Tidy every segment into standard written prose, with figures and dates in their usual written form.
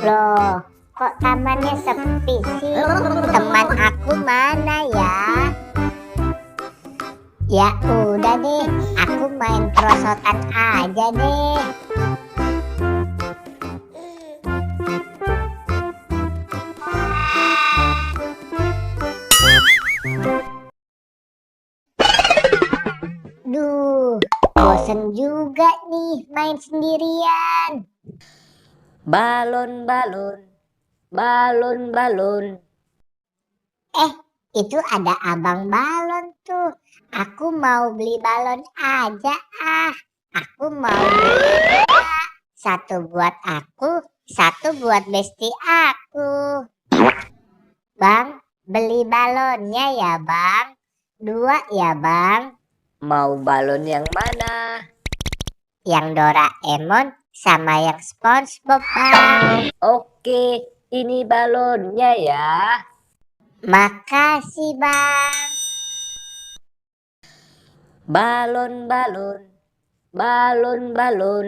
Loh, kok tamannya sepi sih? Teman aku mana ya? Ya udah deh, aku main perosotan aja deh. Duh, bosen juga nih main sendirian. Balon, balon, balon, balon. Itu ada abang balon tuh. Aku mau beli balon aja ah. Aku mau beli dua. Satu buat aku, satu buat besti aku. Bang, beli balonnya ya bang. Dua ya bang. Mau balon yang mana? Yang Doraemon sama yang SpongeBob bang. Oke, ini balonnya ya. Makasih bang. Balon, balon, balon, balon.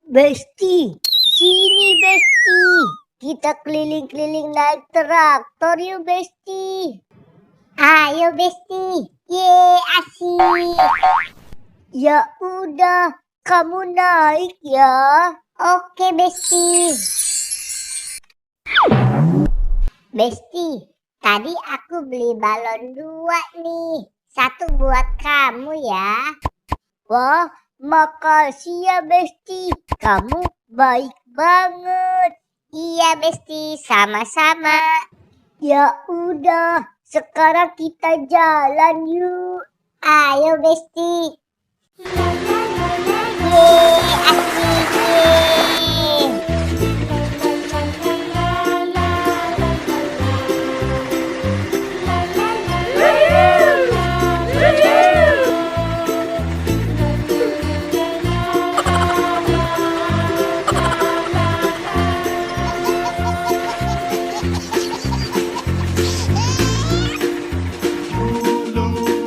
Besti, sini Besti. Kita keliling-keliling naik traktor yuk Besti. Ayo Besti, ye asik. Ya udah, kamu naik ya. Oke Besti. Besti, tadi aku beli balon dua nih. Satu buat kamu ya. Wah, makasih ya Besti. Kamu baik banget. Iya Besti, sama-sama. Ya udah, sekarang kita jalan yuk. Ayo Besti. Yeay, asik. Yeay.